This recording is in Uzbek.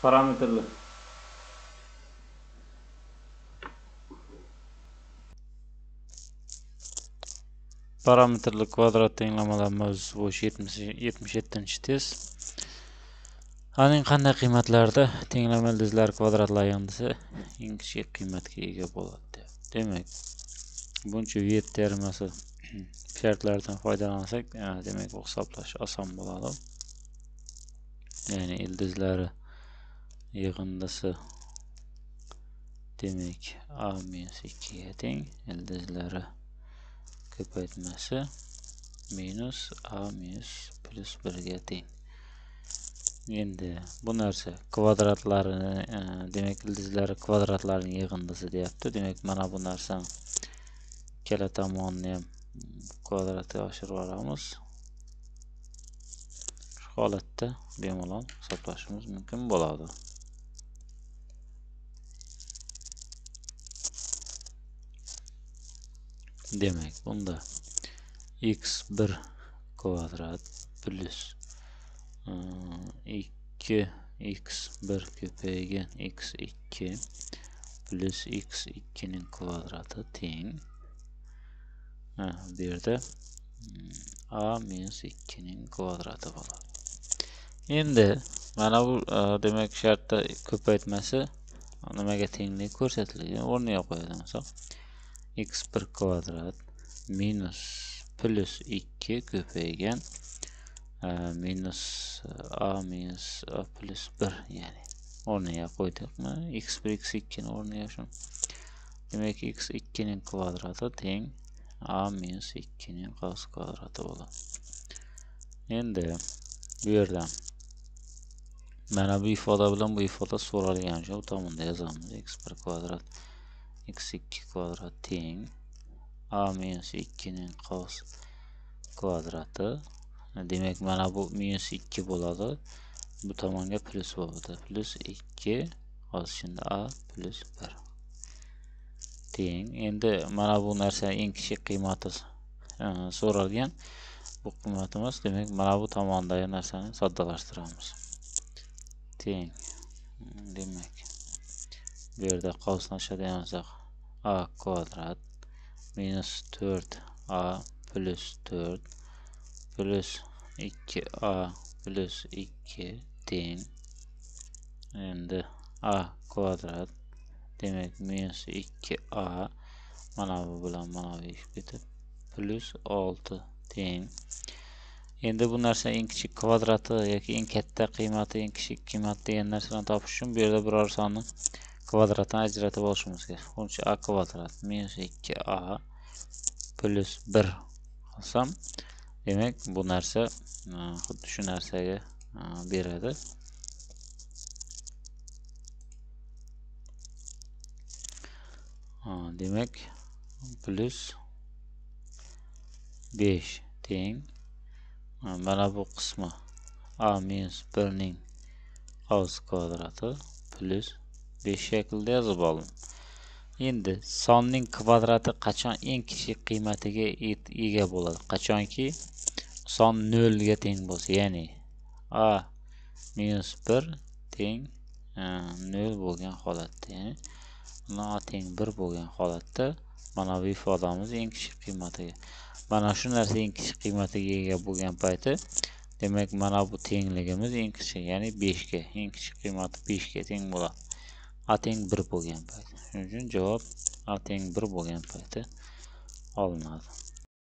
Parametrli. Parametrli kvadrat tenglamalar mavzusi bo'yicha 77-chi test. Aning qanday qiymatlarda tenglama ildizlar kvadratlar yig'indisi eng kichik qiymatga ega bo'ladi. Demak, buncha vet termasi shartlaridan foydalansak, demak bu hisoblash oson bo'ladi. Ya'ni ildizlari yig'indisi demak a - 2 ga teng, ildizlari ko'paytmasi minus a plus 1 ga teng. Endi bu narsa kvadratlarini, demak ildizlari kvadratlarning yig'indisi deyapti. Demak, mana bu narsani ikkala tomonni ham kvadratga oshirib olamiz. Shu holatda bemalol hisoblashimiz mumkin bo'ladi. Demak, bunda x1 kvadrat plus 2x1 ko'paygan x2 plus x2 ning kvadrati teng. Bu yerda a minus 2 ning kvadrati bo'ladi. Endi mana bu demak shartda ko'paytmasi nimaga tengligi ko'rsatilgan o'rniga qo'yadi. Misol x1 kvadrat minus plus 2 ko'paygan minus a minus a plus 1, ya'ni o'rniga qo'ydikmi? x1 x2 ni o'rniga shu. Demak, x2 ning kvadrati teng a minus 2 ning qos kvadrati bo'ladi. Endi bu yerdan mana bu ifoda bilan bu ifoda so'ralgan shu tomonda yozamiz. x1 kvadrat x2 kvadrat teng a minus 2 ning qos kvadrati. Demak, mana bu minus 2 bo'ladi. Bu tomonga plus bo'ladi. Plus 2 hozir shunda a plus 1 teng. Endi mana bu narsa eng kichik qiymati so'ralgan. Bu qiymatimiz, demak, mana bu tomondagi narsani soddalashtiramiz. Teng. Demak, bu yerda qosni ochadigan bo'lsak, a kvadrat minus 4a plus 4 plus 2a plus 2 teng. Endi a kvadrat demak minus 2a mana bu bilan mana bu bitib plus 6 teng. Endi bu narsa eng kichik kvadrati yoki eng katta qiymati, eng kichik qiymat degan narsani topish uchun bu yerda biror sonni kvadratdan ajratib olishimiz kerak. Bunun uchun a kvadrat minus 2a plus 1 olsam, demak bu narsa xuddi shu narsaga beradi. Demak, plus 5 teng. Mana bu qismi a minus 1 ning qos kvadrati plus 5 shaklida yozib oldim. Endi sonning kvadrati qachon eng kichik qiymatiga ega bo'ladi? Qachonki son 0 ga teng bo'lsa, ya'ni a minus 1 teng 0 bo'lgan holatda, ya'ni a teng 1 bo'lgan holatda mana bu ifodamiz eng kichik qiymatiga. Mana shu narsa eng kichik qiymatiga ega bo'lgan payti, demak mana bu tengligimiz eng kichik, ya'ni 5 ga. Eng kichik qiymati 5 ga teng bo'ladi. A teng 1 bo'lgan payti. Shuning uchun javob a teng 1 bo'lgan payti olinadi.